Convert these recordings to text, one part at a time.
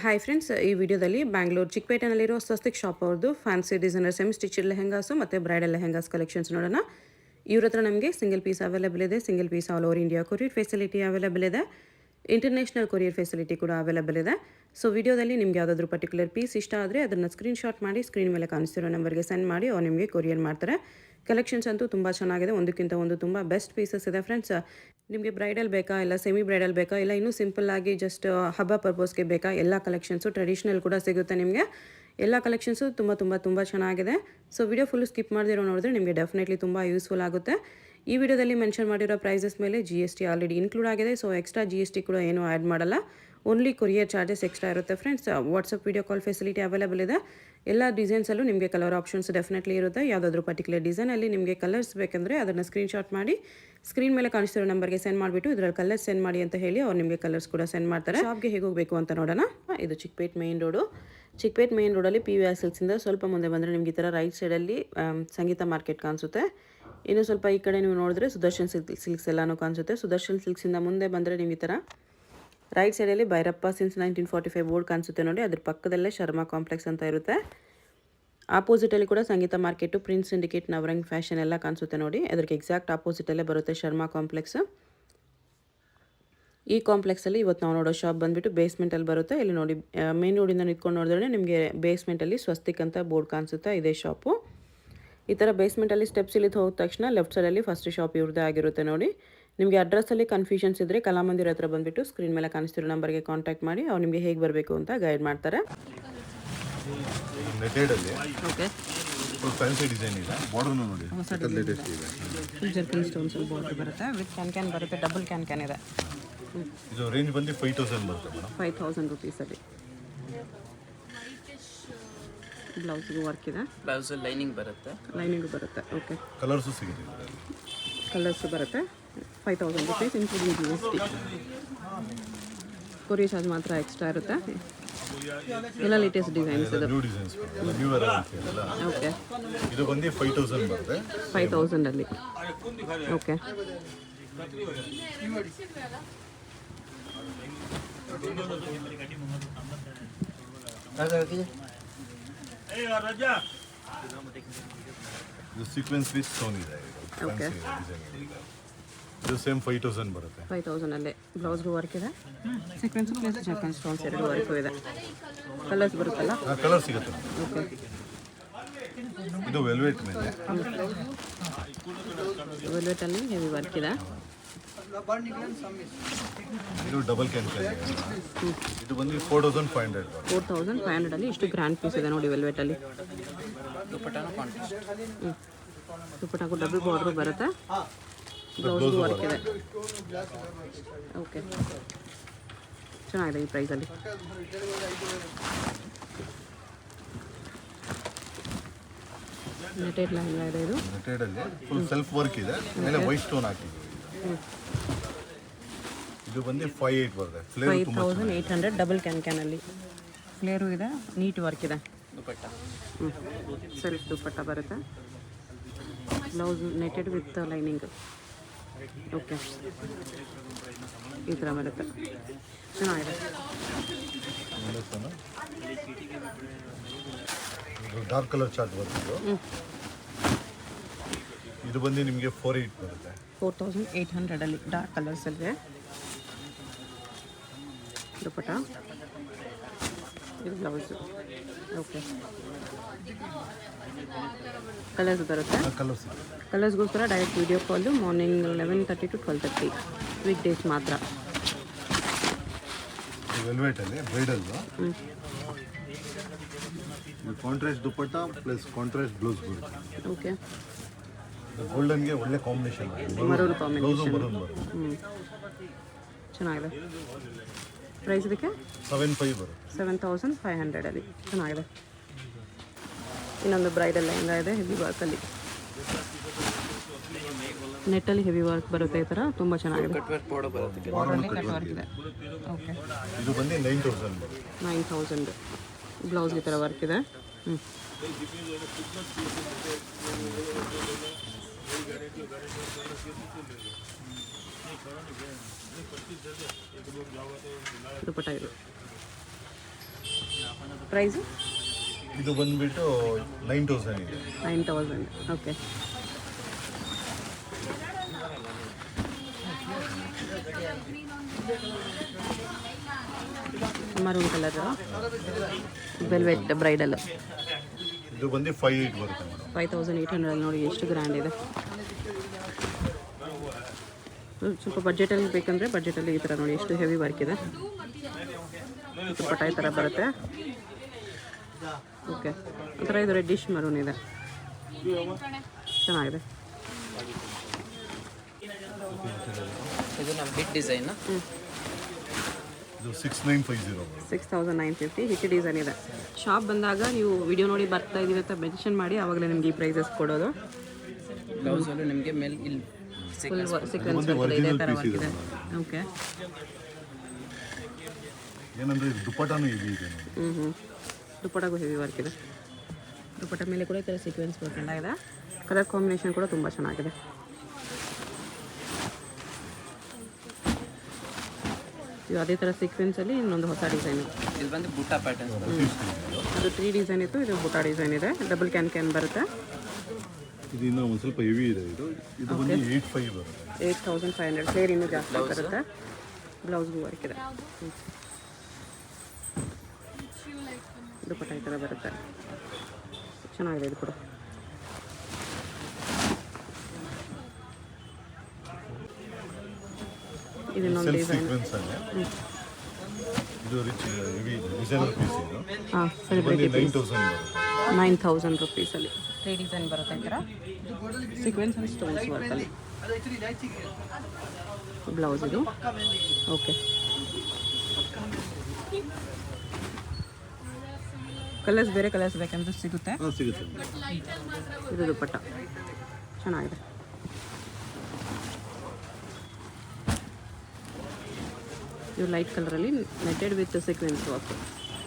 Hi friends, ಈ ವಿಡಿಯೋದಲ್ಲಿ ಬ್ಯಾಂಗ್ಳೂರು ಚಿಕ್ಕಪೇಟೆನಲ್ಲಿರೋ ಸ್ವಸ್ತಿಕ್ ಶಾಪ್ ಅವ್ರದ್ದು fancy designer semi stitched lehengas ಮತ್ತು ಬ್ರೈಡಲ್ ಲೆಹೆಂಗಾಸ್ ಕಲೆಕ್ಷನ್ಸ್ ನೋಡೋಣ. ಇವ್ರ ಹತ್ರ ನಮಗೆ ಸಿಂಗಲ್ ಪೀಸ್ ಅವೈಲೇಬಲ್ ಇದೆ. Single piece all over India courier facility available ಇದೆ. ಇಂಟರ್ನ್ಯಾಷನಲ್ ಕೊರಿಯರ್ ಫೆಸಿಲಿಟಿ ಕೂಡ ಅವೈಲೇಬಲ್ ಇದೆ. ಸೊ ವಿಡಿಯೋದಲ್ಲಿ ನಿಮ್ಗೆ ಯಾವುದಾದ್ರೂ ಪರ್ಟಿಕ್ಯುಲರ್ ಪೀಸ್ ಇಷ್ಟ ಆದರೆ ಅದನ್ನು ಸ್ಕ್ರೀನ್ಶಾಟ್ ಮಾಡಿ ಸ್ಕ್ರೀನ್ ಮೇಲೆ ಕಾಣಿಸ್ತಿರೋ ನಂಬರ್ಗೆ ಸೆಂಡ್ ಮಾಡಿ ಅವ್ರು ನಿಮಗೆ ಕೊರಿಯರ್ ಮಾಡ್ತಾರೆ. ಕಲೆಕ್ಷನ್ಸ್ ಅಂತೂ ತುಂಬ ಚೆನ್ನಾಗಿದೆ, ಒಂದಕ್ಕಿಂತ ಒಂದು ತುಂಬ ಬೆಸ್ಟ್ ಪೀಸಸ್ ಇದೆ ಫ್ರೆಂಡ್ಸ್. ನಿಮಗೆ ಬ್ರೈಡಲ್ ಬೇಕಾ, ಇಲ್ಲ ಸೆಮಿ ಬ್ರೈಡಲ್ ಬೇಕಾ, ಇಲ್ಲ ಇನ್ನೂ ಸಿಂಪಲ್ ಆಗಿ ಜಸ್ಟ್ ಹಬ್ಬ ಪರ್ಪಸ್ಗೆ ಬೇಕಾ, ಎಲ್ಲ ಕಲೆಕ್ಷನ್ಸು ಟ್ರೆಡಿಷ್ನಲ್ ಕೂಡ ಸಿಗುತ್ತೆ ನಿಮಗೆ. ಎಲ್ಲ ಕಲೆಕ್ಷನ್ಸು ತುಂಬ ಚೆನ್ನಾಗಿದೆ. ಸೊ ವಿಡಿಯೋ ಫುಲ್ ಸ್ಕಿಪ್ ಮಾಡದಿರೋ ನೋಡಿದ್ರೆ ನಿಮಗೆ ಡೆಫಿನೆಟ್ಲಿ ತುಂಬ ಯೂಸ್ಫುಲ್ ಆಗುತ್ತೆ. ಈ ವಿಡಿಯೋದಲ್ಲಿ ಮೆನ್ಷನ್ ಮಾಡಿರೋ ಪ್ರೈಸಸ್ ಮೇಲೆ GST ಆಲ್ರೆಡಿ ಇನ್ಕ್ಲೂಡ್ ಆಗಿದೆ. ಸೊ ಎಕ್ಸ್ಟ್ರಾ GST ಕೂಡ ಏನೂ ಆ್ಯಡ್ ಮಾಡಲ್ಲ. ಓನ್ಲಿ ಕೊರಿಯರ್ ಚಾರ್ಜಸ್ ಎಕ್ಸ್ಟ್ರಾ ಇರುತ್ತೆ friends. WhatsApp video call facility available ಇದೆ. ಎಲ್ಲ ಡಿಸೈನ್ಸಲ್ಲೂ ನಿಮಗೆ ಕಲರ್ ಆಪ್ಷನ್ಸ್ ಡೆಫಿನೆಟ್ಲಿ ಇರುತ್ತೆ. ಯಾವುದಾದ್ರೂ ಪರ್ಟಿಕ್ಯುಲರ್ ಡಿಸೈನಲ್ಲಿ ನಿಮಗೆ ಕಲರ್ಸ್ ಬೇಕಂದರೆ ಅದನ್ನು ಸ್ಕ್ರೀನ್ಶಾಟ್ ಮಾಡಿ ಸ್ಕ್ರೀನ್ ಮೇಲೆ ಕಾಣಿಸ್ತಿರೋ ನಂಬರ್ಗೆ ಸೆಂಡ್ ಮಾಡಿಬಿಟ್ಟು ಇದರಲ್ಲಿ ಕಲರ್ಸ್ ಸೆಂಡ್ ಮಾಡಿ ಅಂತ ಹೇಳಿ ಅವ್ರು ನಿಮಗೆ ಕಲರ್ಸ್ ಕೂಡ ಸೆಂಡ್ ಮಾಡ್ತಾರೆ. ಶಾಪ್ಗೆ ಹೇಗೆ ಹೋಗಬೇಕು ಅಂತ ನೋಡೋಣ. ಇದು Chickpet main road. Chickpet main ರೋಡಲ್ಲಿ PVR ಸಿಲ್ಕ್ಸಿಂದ ಸ್ವಲ್ಪ ಮುಂದೆ ಬಂದರೆ ನಿಮಗೆ ಈ ಥರ ರೈಟ್ ಸೈಡಲ್ಲಿ ಸಂಗೀತ ಮಾರ್ಕೆಟ್ ಕಾಣಿಸುತ್ತೆ. ಇನ್ನು ಸ್ವಲ್ಪ ಈ ಕಡೆ ನೀವು ನೋಡಿದ್ರೆ ಸುದರ್ಶನ್ ಸಿಲ್ಕ್ಸ್ ಎಲ್ಲನೂ ಕಾಣಿಸುತ್ತೆ. ಸುದರ್ಶನ್ ಸಿಲ್ಕ್ಸಿಂದ ಮುಂದೆ ಬಂದರೆ ನಿಮಗೆ ಈ ಥರ ರೈಟ್ ಸೈಡಲ್ಲಿ ಭೈರಪ್ಪ ಸಿನ್ಸ್ 1945 ಬೋರ್ಡ್ ಕಾಣಿಸುತ್ತೆ ನೋಡಿ. ಅದ್ರ ಪಕ್ಕದಲ್ಲೇ ಶರ್ಮಾ ಕಾಂಪ್ಲೆಕ್ಸ್ ಅಂತ ಇರುತ್ತೆ. ಆಪೋಸಿಟಲ್ಲಿ ಕೂಡ Sangeetha market, prince syndicate, Navrang fashion ಎಲ್ಲ ಕಾಣಿಸುತ್ತೆ ನೋಡಿ. ಅದಕ್ಕೆ ಎಕ್ಸಾಕ್ಟ್ ಆಪೋಸಿಟಲ್ಲೇ ಬರುತ್ತೆ ಶರ್ಮಾ ಕಾಂಪ್ಲೆಕ್ಸ್. ಈ ಕಾಂಪ್ಲೆಕ್ಸಲ್ಲಿ ಇವತ್ತು ನಾವು ನೋಡೋ ಶಾಪ್ ಬಂದುಬಿಟ್ಟು ಬೇಸ್ಮೆಂಟಲ್ಲಿ ಬರುತ್ತೆ. ಇಲ್ಲಿ ನೋಡಿ ಮೇನ್ ರೋಡಿಂದ ನಿಂತ್ಕೊಂಡು ನೋಡಿದ್ರೆ ನಿಮಗೆ ಬೇಸ್ಮೆಂಟಲ್ಲಿ ಸ್ವಸ್ತಿಕ್ ಅಂತ ಬೋರ್ಡ್ ಕಾಣಿಸುತ್ತೆ. ಇದೇ ಶಾಪು. ಈ ಥರ ಬೇಸ್ಮೆಂಟಲ್ಲಿ ಸ್ಟೆಪ್ಸ್ ಇಳಿದು ಹೋದ ತಕ್ಷಣ ಲೆಫ್ಟ್ ಸೈಡಲ್ಲಿ ಫಸ್ಟ್ ಶಾಪ್ ಇವ್ರದ್ದೇ ಆಗಿರುತ್ತೆ ನೋಡಿ. ನಿಮಗೆ ಅಡ್ರೆಸ್ಸಲ್ಲಿ ಕನ್ಫ್ಯೂಷನ್ಸ್ ಇದ್ದರೆ ಕಲಾಮಂದಿರ ಹತ್ರ ಬಂದುಬಿಟ್ಟು ಸ್ಕ್ರೀನ್ ಮೇಲೆ ಕಾಣಿಸ್ತಿರೋ ನಂಬರ್ಗೆ ಕಾಂಟ್ಯಾಕ್ಟ್ ಮಾಡಿ ಅವ್ರು ನಿಮಗೆ ಹೇಗೆ ಬರಬೇಕು ಅಂತ ಗೈಡ್ ಮಾಡ್ತಾರೆ. ಓಕೆ, ಫ್ಯಾನ್ಸಿ ಡಿಸೈನ್ ಇದೆ. ಬಾರ್ಡರ್ ನೋಡಿ, ಲೇಟೆಸ್ಟ್ ಇದೆ. ಜರ್ಕಿನ್ ಸ್ಟೋನ್ಸ್ ಬಾರ್ಡರ್ ಬರುತ್ತೆ. ವಿತ್ ಕ್ಯಾನ್ ಬರುತ್ತೆ, ಡಬಲ್ ಕ್ಯಾನ್ ಇದೆ. ಇದು ರೇಂಜ್ ಬಂದು 5000 ಬರುತ್ತೆ ಮೇಡಮ್. 5000 ರುಪೀಸಲ್ಲಿ ಬ್ಲೌಸ್ಗೂ ವರ್ಕ್ ಇದೆ. ಬ್ಲೌಸ್ ಲೈನಿಂಗ್ ಬರುತ್ತೆ. ಓಕೆ, ಕಲರ್ಸು ಸಿಗುತ್ತೆ. ಕಲರ್ಸ್ ಬರುತ್ತೆ. 5000 rupees including GST. Courier charge ಮಾತ್ರ ಎಕ್ಸ್ಟ್ರಾ ಇರುತ್ತೆ. ಎಲ್ಲ ಲೇಟೆಸ್ಟ್ ಡಿಸೈನ್ಸ್ ಇದೆ. ನ್ಯೂ ಡಿಸೈನ್ಸ್ ನ್ಯೂ ವೆರೈಟಿ ಅಲ್ಲ. ಓಕೆ, ಇದು ಬಂದು 5000 ಬರುತ್ತೆ. 5000 ಅಲ್ಲಿ. ಓಕೆ, ಇದು ಸೀಕ್ವೆನ್ಸ್ ವಿತ್ ಸ್ಟೋನ್ ಇದೆ. ಓಕೆ, ಇದು ಸೇಮ್ 5000 ಬರುತ್ತೆ. 5000 ಅಲ್ಲೇ ಬ್ಲೌಸ್ಗೂ ವರ್ಕ್ ಇದೆ. ಸೀಕ್ವೆನ್ಸ್ ಪ್ಲಸ್ ಜರ್ಕಿನ್ ಸ್ಟೋನ್ಸ್ ಎರಡು ವರ್ಕು ಇದೆ. ಕಲರ್ಸ್ ಬರುತ್ತಲ್ಲ. ಕಲರ್ ಸಿಗುತ್ತೆ. ಓಕೆ, ಇದು ವೆಲ್ವೆಟ್ ಮೇಲೆ. ವೆಲ್ವೆಟಲ್ಲಿ ಹೆವಿ ವರ್ಕ್ ಇದೆ. ಇದು ಡಬಲ್ ಕ್ಯಾನ್. ಇದು ಬಂದು 4500. 4500 ಅಲ್ಲಿ ಇಷ್ಟು ಗ್ರ್ಯಾಂಡ್ ಪೀಸ್ ಇದೆ ನೋಡಿ ವೆಲ್ವೆಟಲ್ಲಿ. ದುಪ್ಪಟ್ಟಾಗೂ ಡಬಲ್ ಬಾರ್ಡ್ರು ಬರುತ್ತೆ. ಬ್ಲೌಸ್ಗೂ ವರ್ಕ್ ಇದೆ. ಓಕೆ, ಚೆನ್ನಾಗಿದೆ ಈ ಪ್ರೈಸಲ್ಲಿ. ನೆಟೆಡ್ ಲೆಹಂಗಾ ಇದೆ. ಇದು ನೆಟೆಡ್ ಅಲ್ಲಿ ಫುಲ್ ಸೆಲ್ಫ್ ವರ್ಕ್ ಇದೆ. ಮೇಲೆ ವೈಟ್ ಸ್ಟೋನ್ ಹಾಕಿದ್ದೀವಿ. ಇದು ಬಂದು 5800 ಬರುತ್ತೆ. ಫ್ಲೇರ್ ತುಂಬಾ 5800 ಡಬಲ್ ಕ್ಯಾನಲ್ಲಿ ಫ್ಲೇರು ಇದೆ. ನೀಟ್ ವರ್ಕ್ ಇದೆ. ದುಪಟ್ಟ ಸೆಲ್ಫ್ ದುಪ್ಪಟ್ಟ ಬರುತ್ತೆ. Blouse netted with lining. Okay, ಈ ಥರ ಬರುತ್ತೆ. ಚೆನ್ನಾಗಿದೆ. ಡಾರ್ಕ್ ಕಲರ್ ಚಾರ್ಟ್ ಬರುತ್ತೆ. ಇದು ಬಂದು ನಿಮಗೆ 4800 ಬರುತ್ತೆ. 4800 ಅಲ್ಲಿ ಡಾರ್ಕ್ ಕಲರ್ಸ್ ಇದೆ. ದುಪ್ಪಟ್ಟ, ಇದು ಬ್ಲೌಸು. ಓಕೆ, ಕಲರ್ಸ್ ಬರುತ್ತೆ. ಕಲರ್ಸ್ಗೋಸ್ಕರ direct video call morning 11:30 to 12:30 weekdays ಮಾತ್ರ. ವೆಲ್ವೆಟಲ್ಲಿ bridal. Contrast dupatta plus contrast blouse ಬರುತ್ತೆ. ಓಕೆ, ಗೋಲ್ಡನ್ಗೆ ಒಳ್ಳೆ ಕಾಂಬಿನೇಷನ್. Maroon combination. ಮರೂನ್ ಬರುತ್ತೆ. ಚೆನ್ನಾಗಿದೆ. ಪ್ರೈಸ್ ಇದಕ್ಕೆ 7500 ಬರುತ್ತೆ. 7500 ಅಲ್ಲಿ ಚೆನ್ನಾಗಿದೆ. ಇನ್ನೊಂದು ಬ್ರೈಡಲ್ ಲೆಹಂಗಾ ಇದೆ ಹೆವಿ ವರ್ಕಲ್ಲಿ. ನೆಟ್ಟಲ್ಲಿ ಹೆವಿ ವರ್ಕ್ ಬರುತ್ತೆ. ಈ ಥರ ತುಂಬ ಚೆನ್ನಾಗಿದೆ. ಬಾರ್ಡರಲ್ಲಿ ಕಟ್ ವರ್ಕ್ ಇದೆ. ಓಕೆ, ಇದು ಬಂದು 9000 ಬರುತ್ತೆ. 9000 ಬ್ಲೌಸ್ಗೆ ಈ ಥರ ವರ್ಕ್ ಇದೆ. ದುಪ್ಪಟ್ಟ ಇದು ಪ್ರೈಸು ಇದು ಬಂದುಬಿಟ್ಟು 9000 ಇದೆ. 9000. Okay. Maroon colour velvet bridal. ಇದು ಬಂದು 5800 ಬರುತ್ತೆ ಮೇಡಮ್. 5800 ನೋಡಿ ಎಷ್ಟು ಗ್ರ್ಯಾಂಡ್ ಇದೆ. ಸ್ವಲ್ಪ ಬಡ್ಜೆಟಲ್ಲಿ ಬೇಕಂದರೆ ಬಡ್ಜೆಟಲ್ಲಿ ಈ ಥರ ನೋಡಿ ಎಷ್ಟು ಹೆವಿ ವರ್ಕ್ ಇದೆ. ದುಪ್ಪಟ್ಟ ಈ ಥರ ಬರುತ್ತೆ. ಓಕೆ, ಒಂಥರ ಇದು ರೆಡ್ಡಿಶ್ ಮರೂನ್ ಇದೆ, ಚೆನ್ನಾಗಿದೆ. ಇದು ನಮ್ಮ ಹಿಟ್ ಡಿಸೈನ್. ಇದು 6950. 6950 ಹಿಟ್ ಡಿಸೈನ್ ಇದೆ. ಶಾಪ್ ಬಂದಾಗ ನೀವು ವಿಡಿಯೋ ನೋಡಿ ಬರ್ತಾ ಇದೀವಿ ಅಂತ ಮೆನ್ಷನ್ ಮಾಡಿ ಆವಾಗಲೇ ನಿಮ್ಗೆ ಈ ಪ್ರೈಸಸ್ ಕೊಡೋದು. ಬ್ಲೌಸಲ್ಲೂ ನಿಮಗೆ ಮೇಲೆ ಇಲ್ಲಿ ಫುಲ್ ಸೀಕ್ವೆನ್ಸ್ ವರ್ಕ್ ಇದೆ, ಇದೇ ಥರ ವರ್ಕ್ ಇದೆ. ಓಕೆ. ಏನಂದರೆ ದುಪ್ಪಟ್ಟನೂ ಹೆವಿ ಇದೆ ನೋಡಿ. ದುಪ್ಪಟ್ಟಾಗೂ ಹೆವಿ ವರ್ಕ್ ಇದೆ. ದುಪ್ಪಟ್ಟ ಮೇಲೆ ಕೂಡ ಈ ಥರ ಸೀಕ್ವೆನ್ಸ್ ವರ್ಕ್ ಎಲ್ಲ ಇದೆ. ಕಲರ್ ಕಾಂಬಿನೇಷನ್ ಕೂಡ ತುಂಬ ಚೆನ್ನಾಗಿದೆ. ಇದು ಅದೇ ಥರ ಸೀಕ್ವೆನ್ಸಲ್ಲಿ ಇನ್ನೊಂದು ಹೊಸ ಡಿಸೈನ್. ಇಲ್ಲಿ ಬಂದು ಬುಟ್ಟ ಪ್ಯಾಟರ್ನ್. ಅದು 3 ಡಿಸೈನ್ ಇತ್ತು, ಇದು ಬುಟ್ಟ ಡಿಸೈನ್ ಇದೆ. ಡಬಲ್ ಕ್ಯಾನ್ ಬರುತ್ತೆ. ಇದು ಇನ್ನೂ ಒಂದು ಸ್ವಲ್ಪ ಹೆವಿ ಇದೆ. ಇದು ಬಂದು 8500 ಬರುತ್ತೆ. 8500. ಫ್ಲೇರ್ ಇನ್ನೂ ಜಾಸ್ತಿ ಬರುತ್ತೆ. ಬ್ಲೌಸ್ಗೂ ವರ್ಕ್ ಇದೆ. ದುಪ್ಪಟ್ಟ ಈ ಥರ ಬರುತ್ತೆ, ಚೆನ್ನಾಗಿದೆ ಇದು ಕೂಡ. ಇದು ಇನ್ನೊಂದು ಡಿಸೈನ್. ಸೀಕ್ವೆನ್ಸ್ ಅಲ್ಲಿ ಇದು ರಿಚ್ ಹೆವಿ ಡಿಸೈನರ್ ಪೀಸ್ ಇದು. ಹಾಂ, ಸೆಲೆಬ್ರಿಟಿ ಪೀಸ್. 9000 ಬರುತ್ತೆ. 9000 ರುಪೀಸಲ್ಲಿ 3 ಡಿಸೈನ್ ಬರುತ್ತೆ. ಈ ಥರ ಸೀಕ್ವೆನ್ಸ್ ಆ್ಯಂಡ್ ಸ್ಟೋನ್ಸ್ ವರ್ಕಲ್ಲಿ ಬ್ಲೌಸ್ ಇದು. ಓಕೆ. ಕಲರ್ಸ್ ಬೇರೆ ಕಲರ್ಸ್ ಬೇಕಂದ್ರೆ ಸಿಗುತ್ತೆ. ಸಿಗುತ್ತೆ. ಇದು ದುಪ್ಪಟ್ಟ ಚೆನ್ನಾಗಿದೆ. ಇದು ಲೈಟ್ ಕಲರಲ್ಲಿ netted with sequins work.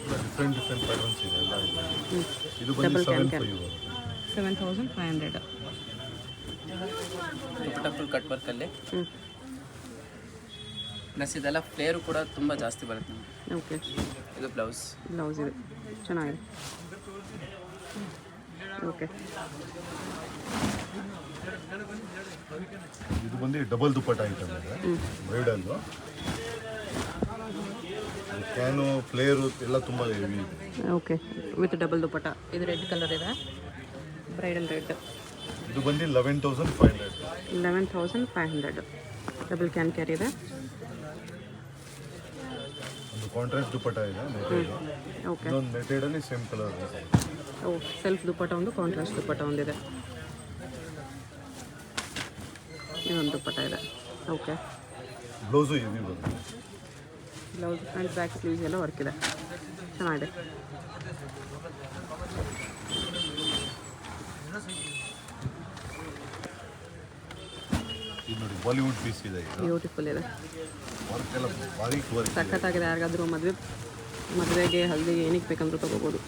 Different patterns ಇದೆ ಎಲ್ಲ ಇದೆ. ಇದು ಬಂದು double can 7500. Dupatta full cut ವರ್ಕಲ್ಲಿ. ಪ್ಲಸ್ ಇದೆಲ್ಲ ಫ್ಲೇರು ಕೂಡ ತುಂಬ ಜಾಸ್ತಿ ಬರುತ್ತೆ ನಮಗೆ. ಓಕೆ. ಇದು ಬ್ಲೌಸ್. ಬ್ಲೌಸ್ ಇದೆ, ಚೆನ್ನಾಗಿದೆ. ಓಕೆ. ಇದು ಬಂದು ಡಬಲ್ ದುಪ್ಪಟ್ಟ ಐಟಮ್ ಇದೆ. ಬ್ರೈಡಲ್ ಕ್ಯಾನು ಫ್ಲೇರು ಎಲ್ಲ ತುಂಬ ಹೆವಿ ಇದೆ. ಓಕೆ, ವಿತ್ ಡಬಲ್ ದುಪ್ಪಟ್ಟ. ಇದು ರೆಡ್ ಕಲರ್ ಇದೆ, ಬ್ರೈಡಲ್ ರೆಡ್. ಇದು ಬಂದು 11500. 11500. ಡಬಲ್ ಕ್ಯಾನ್ ಕ್ಯಾರಿ ಇದೆ. ಒಂದು ಕಾಂಟ್ರಾಸ್ಟ್ ದುಪ್ಪಟ್ಟ ಇದೆ ನೆಟೆಡ್. ಓಕೆ. ಇನ್ನೊಂದು ನೆಟೆಡಲ್ಲಿ ಸೇಮ್ ಕಲರ್. ಓ, ಸೆಲ್ಫ್ ದುಪ್ಪಟ್ಟ ಒಂದು, ಕಾಂಟ್ರಾಸ್ಟ್ ದುಪ್ಪಟ್ಟ ಒಂದಿದೆ. ಇದೊಂದು ದುಪ್ಪಟ್ಟ ಇದೆ. ಓಕೆ. ಬ್ಲೌಸು ಹೆವಿ ಬರುತ್ತೆ. ಬ್ಲೌಸ್ ಫ್ರಂಟ್ ಬ್ಯಾಕ್ ಸ್ಲೀವ್ಸ್ ಎಲ್ಲ ವರ್ಕ್ ಇದೆ, ಚೆನ್ನಾಗಿದೆ. ಇದು ನೋಡಿ ಬಾಲಿವುಡ್ ಪೀಸ್ ಇದೆ. ಇದು ಬ್ಯೂಟಿಫುಲ್ ಇದೆ, ವರ್ಕ್ ಎಲ್ಲ ಭಾರಿ ವರ್ಕ್. ಸಖತ್ತಾಗಿದೆ. ಯಾರಿಗಾದ್ರೂ ಮದುವೆಗೆ ಹಲ್ದಿಗೆ ಏನಕ್ಕೆ ಬೇಕಂದ್ರೂ ತೊಗೋಬೋದು.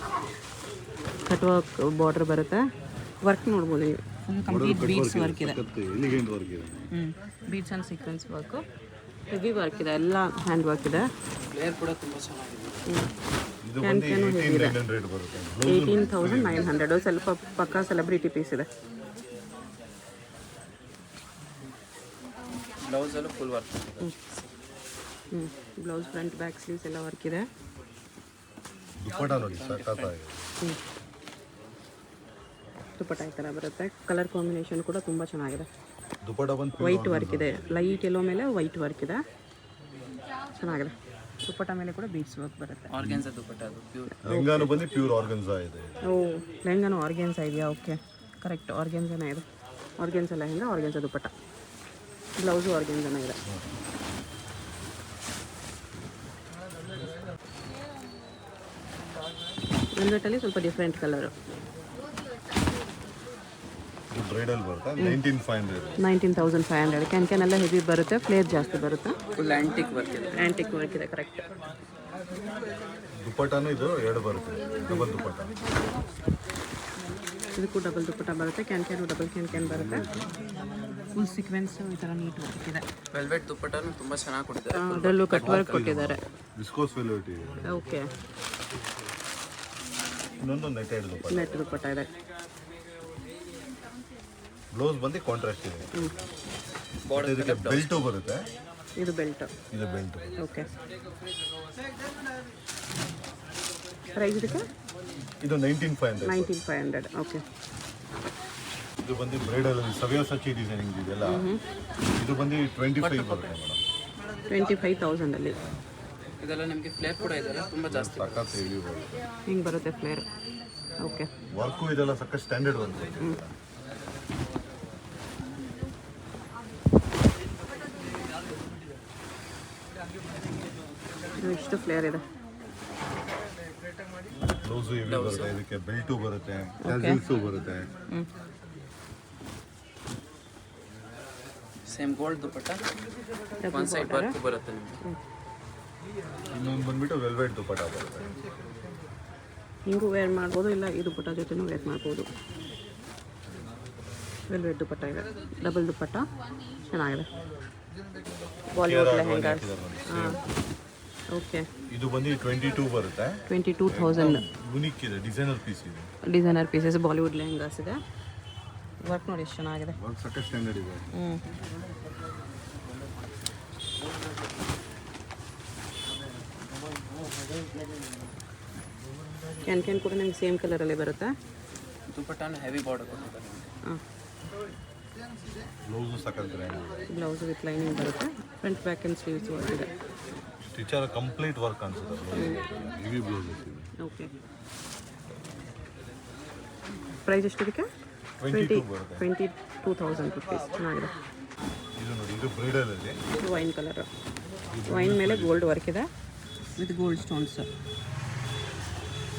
ಕಟ್ ವರ್ಕ್ ಬಾರ್ಡರ್ ಬರುತ್ತೆ. ವರ್ಕ್ ನೋಡ್ಬೋದು ನೀವು, ಫುಲ್ ಕಂಪ್ಲೀಟ್ ಬೀಡ್ಸ್ ವರ್ಕ್ ಇದೆ. ಎಲಿಗೆಂಟ್ ವರ್ಕ್ ಇದೆ. Beads and sequence work, heavy work ಇದೆ, ಎಲ್ಲ ಹ್ಯಾಂಡ್ ವರ್ಕ್ ಇದೆ. ಫ್ಲೇರ್ ಕೂಡ ತುಂಬ ಚೆನ್ನಾಗಿದೆ. ಇದು ಬಂದು 18900 ಬರುತ್ತೆ. 18900. ಸ್ವಲ್ಪ ಪಕ್ಕಾ ಸೆಲೆಬ್ರಿಟಿ ಪೀಸ್ ಇದೆ. ಬ್ಲೌಸಲ್ಲೂ full work. Blouse front back sleeves ಎಲ್ಲ ವರ್ಕ್ ಇದೆ. ದುಪ್ಪಟ್ಟ ನೋಡಿ ಸಖತ್ತಾಗಿದೆ. ದುಪ್ಪಟ್ಟ ಈ ಥರ ಬರುತ್ತೆ. ಕಲರ್ ಕಾಂಬಿನೇಷನ್ ಕೂಡ ತುಂಬ ಚೆನ್ನಾಗಿದೆ. ದುಪ್ಪಟ್ಟ ಬಂದು ವೈಟ್ ವರ್ಕ್ ಇದೆ, ಲೈಟ್ ಎಲ್ಲೋ ಮೇಲೆ ವೈಟ್ ವರ್ಕ್ ಇದೆ, ಚೆನ್ನಾಗಿದೆ. ದುಪ್ಪಟ್ಟ ಮೇಲೆ ಕೂಡ ಬೀಡ್ಸ್ ವರ್ಕ್ ಬರುತ್ತೆ. ಆರ್ಗೆನ್ಸಾ ದುಪ್ಪಟ್ಟ ಅದು ಪ್ಯೂರ್. ಲೆಹಂಗಾನು ಬಂದು ಪ್ಯೂರ್ ಆರ್ಗನ್ಸಾ ಇದೆ. ಓ, ಲೆಹಂಗಾನು ಆರ್ಗೆನ್ಸಾ ಇದೆಯಾ? ಓಕೆ, ಕರೆಕ್ಟ್, ಆರ್ಗೆನ್ಸಾನೇ ಇದೆ. ಆರ್ಗೆನ್ಸಾ ಲೆಹಂಗಾ, ಆರ್ಗೆನ್ಸಾ ದುಪ್ಪಟ್ಟ. ಬ್ಲೌಸು ಆರ್ಗೆನ್ಸಾನೇ ಇದೆ. ವೆಲ್ವೆಟಲ್ಲಿ ಸ್ವಲ್ಪ ಡಿಫ್ರೆಂಟ್ ಕಲರು. ಇದು ಬ್ರೈಡಲ್ ಬರುತ್ತೆ. 19500. 19500. ಕ್ಯಾನ್ ಎಲ್ಲ ಹೆವಿ ಬರುತ್ತೆ, ಫ್ಲೇರ್ ಜಾಸ್ತಿ ಬರುತ್ತೆ. ಫುಲ್ ಆ್ಯಂಟಿಕ್ ವರ್ಕ್ ಇದೆ. ಆ್ಯಂಟಿಕ್ ವರ್ಕ್ ಇದೆ, ಕರೆಕ್ಟ್. ದುಪ್ಪಟ್ಟನು ಇದು 2 ಬರುತ್ತೆ, ಡಬಲ್ ದುಪ್ಪಟ್ಟ. ಇದಕ್ಕೂ ಡಬಲ್ ದುಪ್ಪಟ್ಟ ಬರುತ್ತೆ. ಕ್ಯಾನು ಡಬಲ್ ಕ್ಯಾನ್ ಬರುತ್ತೆ. ಫುಲ್ ಸೀಕ್ವೆನ್ಸ್ ಈ ಥರ ನೀಟ್ ವರ್ಕ್ ಇದೆ. ವೆಲ್ವೆಟ್ ದುಪ್ಪಟ್ಟನು ತುಂಬ ಚೆನ್ನಾಗಿ ಕೊಟ್ಟಿದ್ದಾರೆ. ಅದರಲ್ಲೂ ಕಟ್ ವರ್ಕ್ ಕೊಟ್ಟಿದ್ದಾರೆ. ವಿಸ್ಕೋಸ್ ವೆಲ್ವೆಟ್ ಇದೆ. ಓಕೆ. ಇನ್ನೊಂದು ನೆಟೆಡ್ ದುಪ್ಪಟ್ಟ. ನೆಟ್ ದುಪ್ಪಟ್ಟ ಇದೆ. ಬ್ಲೌಸ್ ಬಂದು ಕಾಂಟ್ರಾಸ್ಟ್ ಇದೆ. ಮತ್ತೆ ಬಾರ್ಡರ್ ಇದಕ್ಕೆ ಬೆಲ್ಟು ಬರುತ್ತೆ. ಇದು ಬೆಲ್ಟ್. ಇದು ಬೆಲ್ಟ್. ಓಕೆ. ಪ್ರೈಸ್ ಇದಕ್ಕೆ ಇದು 19,500. 19,500. ಓಕೆ. ಇದು ಬಂದು ಬ್ರೈಡಲ್ ಸವ್ಯಾಸಾಚಿ ಡಿಸೈನಿಂಗ್ ಇದೆಲ್ಲ. ಇದು ಬಂದು 25 ಬರುತ್ತೆ ಮೇಡಮ್. 25,000 ಅಲ್ಲಿ. ಇದೆಲ್ಲ ನಿಮಗೆ ಫ್ಲೇರ್ ಕೂಡ ಇದೆಲ್ಲ ತುಂಬ ಜಾಸ್ತಿ ಸಖತ್ ಹೆವಿ ಬರುತ್ತೆ. ಹಿಂಗೆ ಬರುತ್ತೆ ಫ್ಲೇರ್. ಓಕೆ. ವರ್ಕು ಇದೆಲ್ಲ ಸಖತ್ ಸ್ಟ್ಯಾಂಡರ್ಡ್ ವರ್ಕ್ ಬರುತ್ತೆ. ಇಷ್ಟು ಫ್ಲೇರ್ ಇದೆ. ಬ್ಲೌಸು ಹೆವಿ ಬರುತ್ತೆ. ಇದಕ್ಕೆ ಬೆಲ್ಟು ಬರುತ್ತೆ, ಟ್ಯಾಸಲ್ಸು ಬರುತ್ತೆ. ಸೇಮ್ ಗೋಲ್ಡ್ ದುಪ್ಪಟ್ಟ, ಒನ್ ಸೈಡ್ ವರ್ಕ್ ಬರುತ್ತೆ ನಿಮಗೆ. ಇನ್ನೊಂದು ಬಂದ್ಬಿಟ್ಟು ವೆಲ್ವೆಟ್ ದುಪ್ಪಟ್ಟ ಬರುತ್ತೆ. ಹಿಂಗೂ ವೇರ್ ಮಾಡ್ಬೋದು, ಇಲ್ಲ ಈ ದುಪ್ಪಟ್ಟ ಜೊತೆನೂ ವೇರ್ ಮಾಡ್ಬೋದು. ವೆಲ್ವೆಟ್ ದುಪ್ಪಟ್ಟ ಇದೆ, ಡಬಲ್ ದುಪ್ಪಟ್ಟ ಚೆನ್ನಾಗಿದೆ. ಬಾಲಿವುಡ್ ಲೆಹೆಂಗಾಸ್. ಹಾಂ, ಓಕೆ. ಇದು ಬಂದು 22 ಬರುತ್ತೆ. 22,000. ಯುನಿಕ್ ಇದೆ, ಡಿಸೈನರ್ ಪೀಸ್ ಇದೆ. ಡಿಸೈನರ್ ಪೀಸಸ್ ಬಾಲಿವುಡ್ ಲೆಹೆಂಗಾಸ್ ಇದೆ. ವರ್ಕ್ ನೋಡಿ ಎಷ್ಟು ಚೆನ್ನಾಗಿದೆ. ವರ್ಕ್ ಸಖತ್ ಸ್ಟ್ಯಾಂಡರ್ಡ್ ಇದೆ. ಕ್ಯಾನ್ ಕೂಡ ನಿಮ್ಗೆ ಸೇಮ್ ಕಲರಲ್ಲಿ ಬರುತ್ತೆ. ದುಪ್ಪಟ್ಟನ ಹೆವಿ ಬಾರ್ಡರ್ ಕೊಟ್ಟಿದ್ದಾರೆ ನಿಮಗೆ. ಹಾಂ, ಬ್ಲೌಸು ಸಖತ್ ಗ್ರ್ಯಾಂಡ್ ಇದೆ. ಬ್ಲೌಸ್ ವಿತ್ ಲೈನಿಂಗ್ ಬರುತ್ತೆ. Front back and sleeves work ಇದೆ. ಸ್ಟಿಚರ್ ಕಂಪ್ಲೀಟ್ ವರ್ಕ್ ಅನ್ಸುತ್ತೆ. ಹೆವಿ ಬ್ಲೌಸ್ ಇದೆ. ಓಕೆ. ಪ್ರೈಸ್ ಎಷ್ಟು ಇದಕ್ಕೆ? 22 ಬರುತ್ತೆ. 22,000 ರುಪೀಸ್. ಚೆನ್ನಾಗಿದೆ. ಇದು ನೋಡಿ, ಇದು ಬ್ರೈಡಲ್ ಅಲ್ಲಿ ವೈನ್ ಕಲರ್. ವೈನ್ ಮೇಲೆ ಗೋಲ್ಡ್ ವರ್ಕ್ ಇದೆ ವಿತ್ ಗೋಲ್ಡ್ ಸ್ಟೋನ್ಸ್.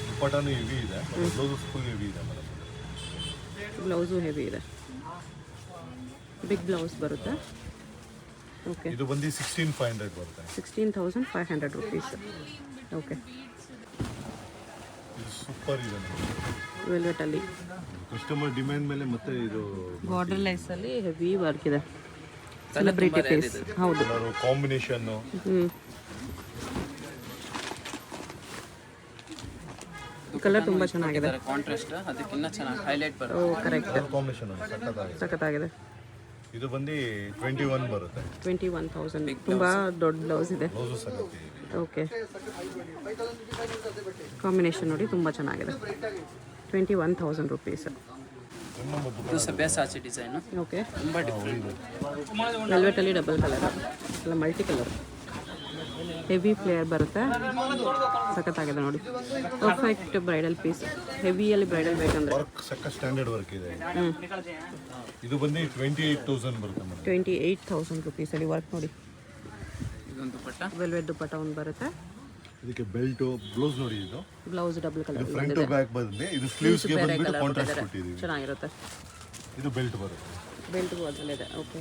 ದುಪ್ಪಟ್ಟನು ಹೆವಿ ಇದೆ, ಬ್ಲೌಸು ಫುಲ್ ಹೆವಿ ಇದೆ ಮೇಡಮ್. ಬ್ಲೌಸು ಹೆವಿ ಇದೆ, ಬಿಗ್ ಬ್ಲೌಸ್ ಬರುತ್ತೆ. ಓಕೆ. ಇದು ಬಂದು 16,500 ಬರುತ್ತೆ. 16,500 ರುಪೀಸ್. ಓಕೆ. ಇದು ಸೂಪರ್ ಇದೆ ಮೇಡಮ್. ವೆಲ್ವೆಟಲ್ಲಿ ಕಸ್ಟಮರ್ ಡಿಮ್ಯಾಂಡ್ ಮೇಲೆ ಮತ್ತೆ ಇದು ಬಾರ್ಡರ್ ಲೈಸಲ್ಲಿ ಹೆವಿ ವರ್ಕ್ ಇದೆ. Celebrity face. ಹೌದು. ಕಾಂಬಿನೇಷನ್ನು ಕಲರ್ ತುಂಬ ಚೆನ್ನಾಗಿದೆ. ಕಾಂಟ್ರಾಸ್ಟ್ ಅದಕ್ಕಿಂತ ಚೆನ್ನಾಗಿ ಹೈಲೈಟ್ ಬರುತ್ತೆ. ಓ, ಕರೆಕ್ಟ್. ಕಾಂಬಿನೇಷನ್ ಸಖತ್ತಾಗಿದೆ. ಸಖತ್ತಾಗಿದೆ. ಇದು ಬಂದು 21 ಬರುತ್ತೆ. 21,000. ತುಂಬ ದೊಡ್ಡ ಬ್ಲೌಸ್ ಇದೆ. ಬ್ಲೌಸು ಸಖತ್ ಇದೆ. ಓಕೆ. ಕಾಂಬಿನೇಷನ್ ನೋಡಿ ತುಂಬ ಚೆನ್ನಾಗಿದೆ. 21,000 ರುಪೀಸ್. ಇದು ಸಬ್ಯಾಸಾಚಿ ಡಿಸೈನು, ಓಕೆ. ತುಂಬ ಡಿಫ್ರೆಂಟ್. ವೆಲ್ವೆಟಲ್ಲಿ ಡಬಲ್ ಕಲರ್, ಇಲ್ಲ ಮಲ್ಟಿ ಕಲರ್. ಹೆವಿ ಫ್ಲೇಯರ್ ಬರುತ್ತೆ. ಸಖತ್ತಾಗಿದೆ ನೋಡಿ. Perfect bridal piece. ಹೆವಿಯಲ್ಲಿ ಬ್ರೈಡಲ್ ಬೇಕಂದ್ರೆ ವರ್ಕ್ ಸಖತ್ ಸ್ಟ್ಯಾಂಡರ್ಡ್ ವರ್ಕ್ ಇದೆ. ಇದು ಬಂದು 28,000 ಬರುತ್ತೆ ಮೇಡಮ್. 28,000 ರುಪೀಸಲ್ಲಿ ವರ್ಕ್ ನೋಡಿ. ಇದೊಂದು ದುಪ್ಪಟ್ಟ, ವೆಲ್ವೆಟ್ ದುಪ್ಪಟ್ಟ ಒಂದು ಬರುತ್ತೆ. ಇದಕ್ಕೆ ಬೆಲ್ಟು, ಬ್ಲೌಸ್ ನೋಡಿ. ಇದು blouse double colour front to back ಬಂದಿದೆ. ಇದು ಸ್ಲೀವ್ಸ್ಗೆ ಬಂದ್ಬಿಟ್ಟು ಕಾಂಟ್ರಾಸ್ಟ್ ಕೊಟ್ಟಿದ್ದೀವಿ. ಚೆನ್ನಾಗಿರುತ್ತೆ. ಇದು ಬೆಲ್ಟ್ ಬರುತ್ತೆ. ಬೆಲ್ಟ್ಗೂ ಅದರಲ್ಲಿದೆ. ಓಕೆ.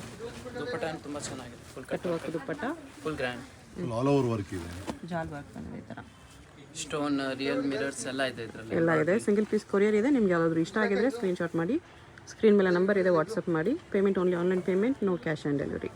ದುಪ್ಪಟ್ಟ ತುಂಬ ಚೆನ್ನಾಗಿದೆ. Full cut work dupatta, full grand. Full all over work ಇದೆ. ಜಾಲ್ ವರ್ಕ್ ಬಂದಿದೆ ಈ ಥರ. ಸ್ಟೋನ್, ರಿಯಲ್ ಮಿರರ್ಸ್ ಎಲ್ಲ ಇದೆ ಇದರಲ್ಲಿ. ಎಲ್ಲ ಇದೆ. ಸಿಂಗಲ್ ಪೀಸ್ ಕೊರಿಯರ್ ಇದೆ. ನಿಮ್ಗೆ ಯಾವುದಾದ್ರು ಇಷ್ಟ ಆಗಿದ್ರೆ ಸ್ಕ್ರೀನ್ಶಾಟ್ ಮಾಡಿ, ಸ್ಕ್ರೀನ್ ಮೇಲೆ ನಂಬರ್ ಇದೆ, ವಾಟ್ಸಪ್ ಮಾಡಿ. Payment only online payment, no cash on delivery.